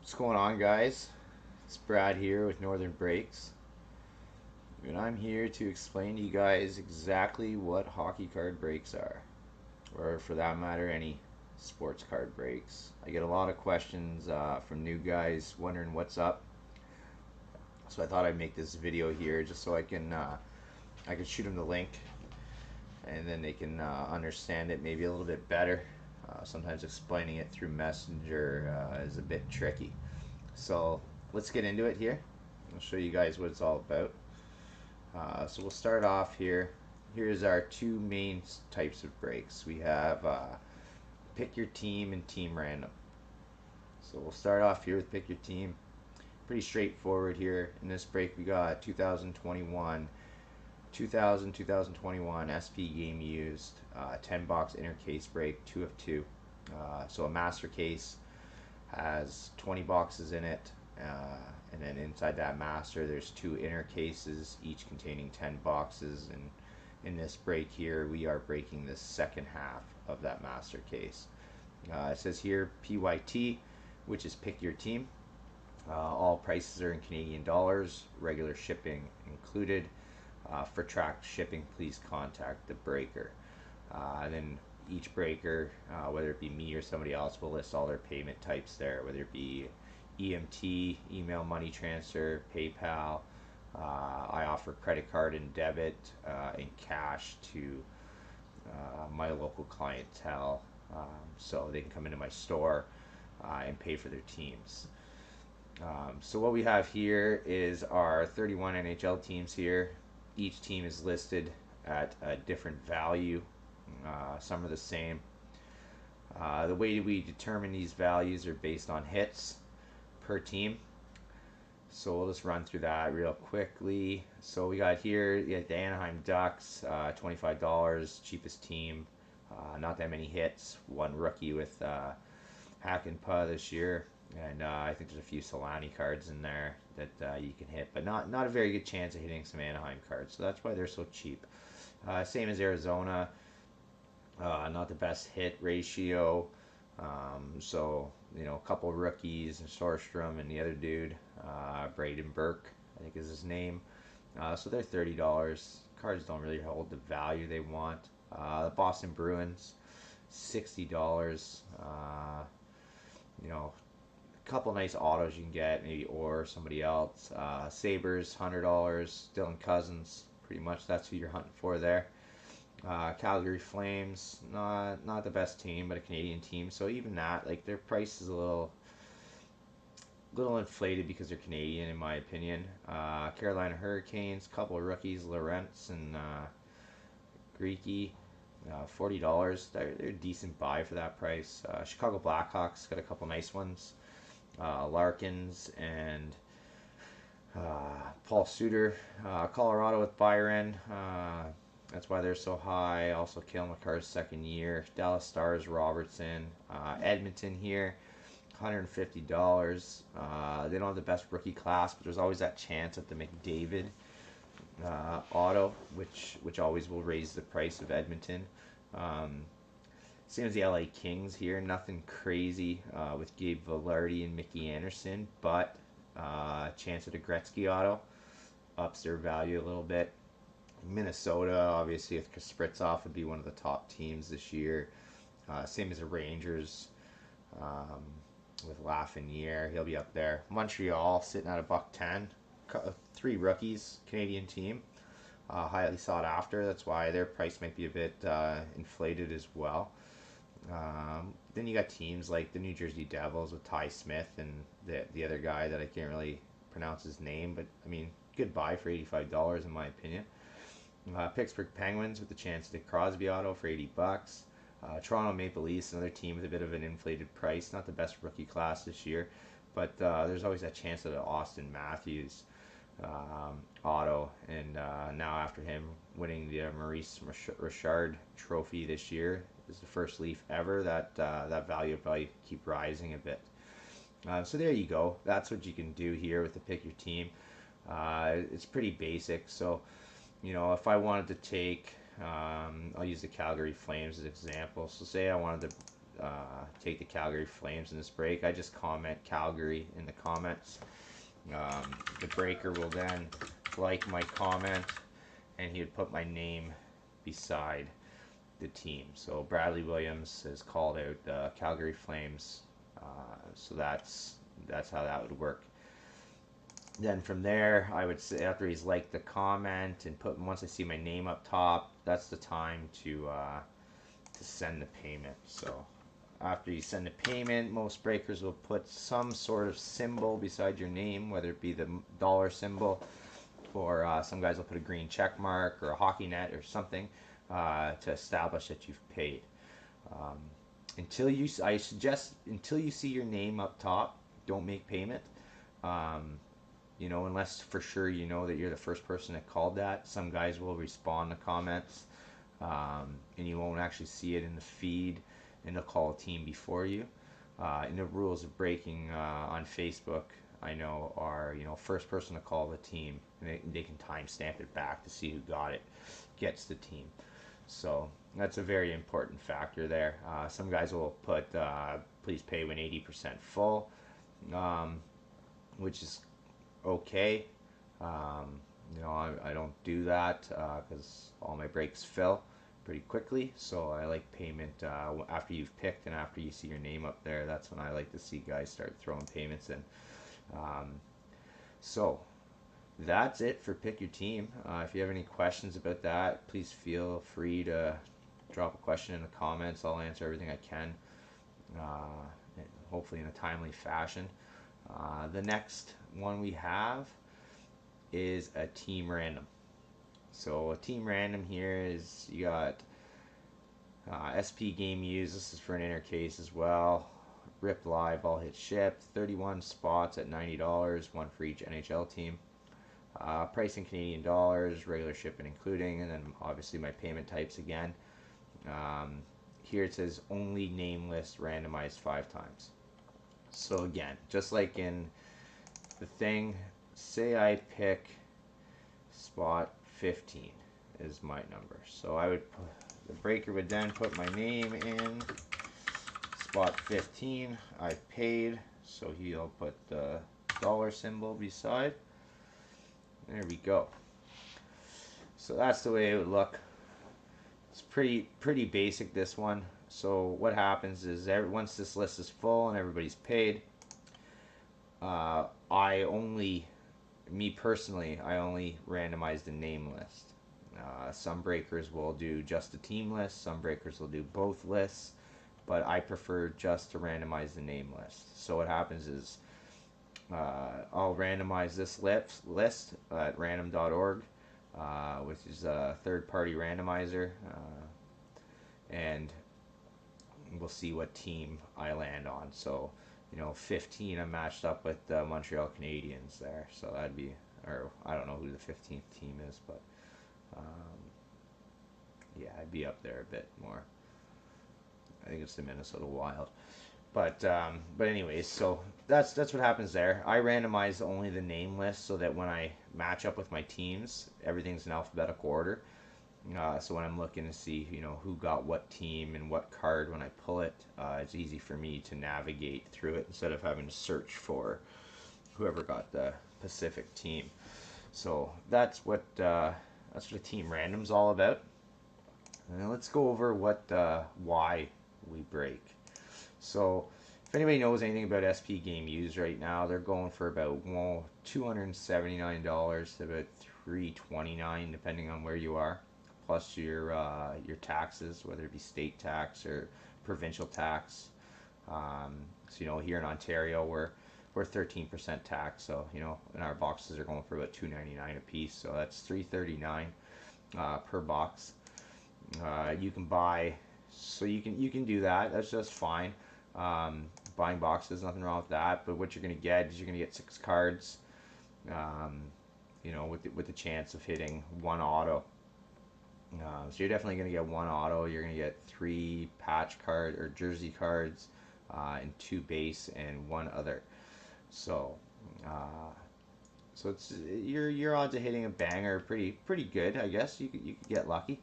What's going on, guys? It's Brad here with Northern Breaks, and I'm here to explain to you guys exactly what hockey card breaks are, or for that matter, any sports card breaks. I get a lot of questions from new guys wondering what's up, so I thought I'd make this video here just so I can shoot them the link, and then they can understand it maybe a little bit better. Sometimes explaining it through Messenger is a bit tricky. So let's get into it here. I'll show you guys what it's all about. So we'll start off here. Here's our two main types of breaks. We have pick your team and team random. So we'll start off here with pick your team. Pretty straightforward here. In this break we got 2021, 2021 SP game used, 10 box inner case break, 2 of 2. So a master case has 20 boxes in it, and then inside that master there's two inner cases, each containing 10 boxes. And in this break here, we are breaking the second half of that master case. It says here PYT, which is pick your team. All prices are in Canadian dollars, regular shipping included. For tracked shipping, please contact the breaker. And then each breaker, whether it be me or somebody else, will list all their payment types there, whether it be EMT, email money transfer, PayPal. I offer credit card and debit and cash to my local clientele, so they can come into my store and pay for their teams. So what we have here is our 31 NHL teams here. Each team is listed at a different value. Some are the same. The way we determine these values are based on hits per team. So we'll just run through that real quickly. So we got here the Anaheim Ducks, $25, cheapest team. Not that many hits. One rookie with Hakanpää this year. And I think there's a few Solani cards in there that you can hit, but not a very good chance of hitting some Anaheim cards. So that's why they're so cheap. Same as Arizona, not the best hit ratio. So a couple rookies and Sorstrom and the other dude, Braden Burke, I think is his name. So they're $30. Cards don't really hold the value they want. The Boston Bruins, $60. Couple nice autos you can get, maybe or somebody else. Sabres, $100. Dylan Cousins, pretty much that's who you're hunting for there. Calgary Flames, not the best team, but a Canadian team. So even that, like their price is a little inflated because they're Canadian, in my opinion. Carolina Hurricanes, couple of rookies, Lorentz and Greeky. $40. They're a decent buy for that price. Chicago Blackhawks got a couple nice ones. Larkins and Paul Suter. Colorado with Byron. That's why they're so high. Also, Cale Makar's second year. Dallas Stars, Robertson. Edmonton here, $150. They don't have the best rookie class, but there's always that chance at the McDavid auto, which always will raise the price of Edmonton. Same as the LA Kings here, nothing crazy with Gabe Vilardi and Mickey Anderson, but chance at a Gretzky auto ups their value a little bit. Minnesota, obviously, with Kaprizov would be one of the top teams this year. Same as the Rangers with Lafreniere, he'll be up there. Montreal sitting at $110. 3 rookies, Canadian team, highly sought after. That's why their price might be a bit inflated as well. Then you got teams like the New Jersey Devils with Ty Smith and the other guy that I can't really pronounce his name, but I mean, good buy for $85 in my opinion. Pittsburgh Penguins with the chance to Crosby auto for $80. Toronto Maple Leafs, another team with a bit of an inflated price. Not the best rookie class this year, but there's always that chance of Austin Matthews auto. And now after him winning the Maurice Richard Trophy this year, this is the first Leaf ever. That value will probably keep rising a bit. So there you go. That's what you can do here with the pick your team. It's pretty basic. So if I wanted to take, I'll use the Calgary Flames as an example. So say I wanted to take the Calgary Flames in this break, I just comment Calgary in the comments. The breaker will then like my comment, and he would put my name beside the team. So Bradley Williams has called out the Calgary Flames. So that's how that would work. Then from there, I would say after he's liked the comment and once I see my name up top, that's the time to send the payment. So after you send the payment, most breakers will put some sort of symbol beside your name, whether it be the dollar symbol, or some guys will put a green check mark or a hockey net or something to establish that you've paid. I suggest until you see your name up top, don't make payment. Unless for sure you know that you're the first person that called that. Some guys will respond to comments, and you won't actually see it in the feed, and they'll call a team before you. And the rules of breaking on Facebook, I know, are first person to call the team, and they can timestamp it back to see who got it, gets the team. So that's a very important factor there. Some guys will put please pay when 80% full, which is okay. I don't do that because all my breaks fill pretty quickly. So I like payment after you've picked and after you see your name up there. That's when I like to see guys start throwing payments in. So that's it for Pick Your Team. If you have any questions about that, please feel free to drop a question in the comments. I'll answer everything I can, hopefully in a timely fashion. The next one we have is a team random. So a team random here is you got SP Game Used. This is for an inner case as well. Rip Live, all hits shipped. 31 spots at $90, one for each NHL team. Price in Canadian dollars, regular shipping including, and then obviously my payment types again. Here it says only name list randomized 5 times. So again, just like in the thing, say I pick spot 15 is my number. So the breaker would then put my name in spot 15. I paid, so he'll put the dollar symbol beside. There we go. So that's the way it would look. It's pretty basic, this one. So what happens is once this list is full and everybody's paid, me personally, I only randomize the name list. Some breakers will do just the team list. Some breakers will do both lists, but I prefer just to randomize the name list. So what happens is I'll randomize this list at random.org, which is a third-party randomizer, and we'll see what team I land on. So 15 I'm matched up with the Montreal Canadiens there, so that'd be, or I don't know who the 15th team is, but yeah, I'd be up there a bit more. I think it's the Minnesota Wild. But anyways, so that's what happens there. I randomize only the name list so that when I match up with my teams, everything's in alphabetical order. So when I'm looking to see who got what team and what card when I pull it, it's easy for me to navigate through it instead of having to search for whoever got the Pacific team. So that's what a team random's all about. And then let's go over why we break. So if anybody knows anything about SP Game Used right now, they're going for about $279 to about $329 depending on where you are, plus your taxes, whether it be state tax or provincial tax. So here in Ontario we're 13% tax, so and our boxes are going for about $2.99 a piece, so that's $3.39 per box. You can buy, so you can do that. That's just fine. Buying boxes, nothing wrong with that. But what you're gonna get is you're gonna get 6 cards. With the chance of hitting 1 auto. So you're definitely gonna get 1 auto. You're gonna get 3 patch card or jersey cards, and 2 base and 1 other. So it's your odds of hitting a banger are pretty good. I guess you could get lucky.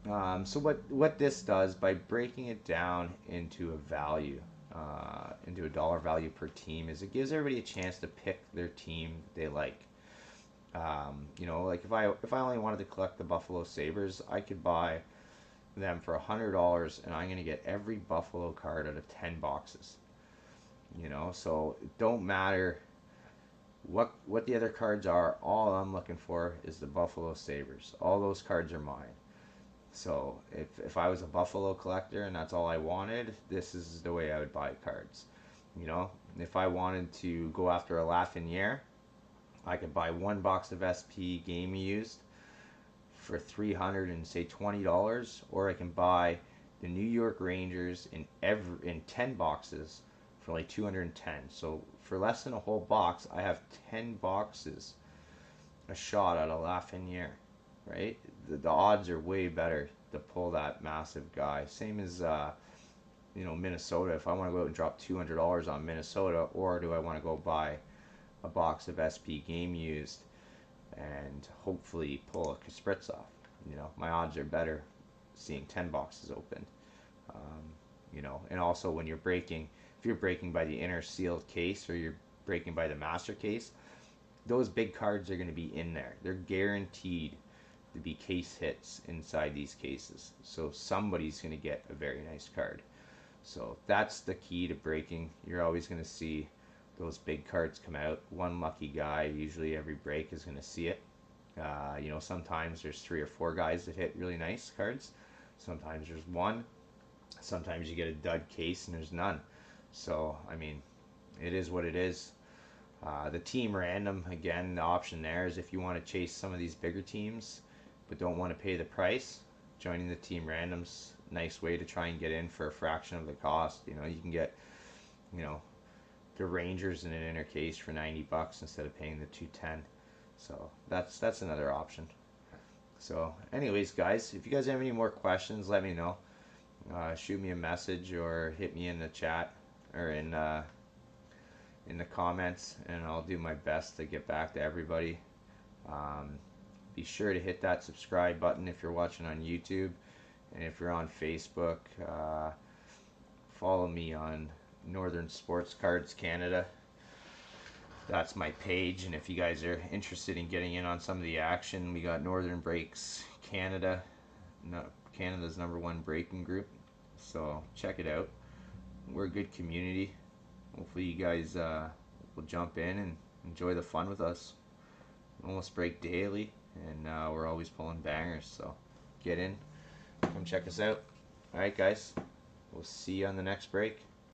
So what this does by breaking it down into a value, into a dollar value per team, is it gives everybody a chance to pick their team they like. Like if I only wanted to collect the Buffalo Sabres, I could buy them for $100, and I'm gonna get every Buffalo card out of 10 boxes. So it don't matter what the other cards are. All I'm looking for is the Buffalo Sabres. All those cards are mine. So if I was a Buffalo collector and that's all I wanted, this is the way I would buy cards. You know, if I wanted to go after a Lafreniere, I could buy one box of SP Game Used for 300 and say $20, or I can buy the New York Rangers in 10 boxes for like 210. So for less than a whole box, I have 10 boxes a shot at a Lafreniere, right? The odds are way better to pull that massive guy. Same as Minnesota. If I want to go out and drop $200 on Minnesota, or do I want to go buy a box of SP Game Used and hopefully pull a Kaprizov? My odds are better seeing 10 boxes open. And also when if you're breaking by the inner sealed case, or you're breaking by the master case, those big cards are going to be in there. They're guaranteed to be case hits inside these cases. So somebody's going to get a very nice card. So that's the key to breaking. You're always going to see those big cards come out. One lucky guy, usually every break, is going to see it. Sometimes there's 3 or 4 guys that hit really nice cards. Sometimes there's one. Sometimes you get a dud case and there's none. So, I mean, it is what it is. The team random, again, the option there is if you want to chase some of these bigger teams but don't want to pay the price, joining the team random's a nice way to try and get in for a fraction of the cost. You can get, the Rangers in an inner case for $90 instead of paying the 210. So that's another option. So anyways, guys, if you guys have any more questions, let me know. Shoot me a message or hit me in the chat or in the comments, and I'll do my best to get back to everybody. Be sure to hit that subscribe button if you're watching on YouTube, and if you're on Facebook, follow me on Northern Sports Cards Canada. That's my page, and if you guys are interested in getting in on some of the action, we got Northern Breaks Canada, Canada's #1 breaking group. So check it out. We're a good community. Hopefully you guys will jump in and enjoy the fun with us. We almost break daily, and we're always pulling bangers. So get in, come check us out. All right, guys. We'll see you on the next break.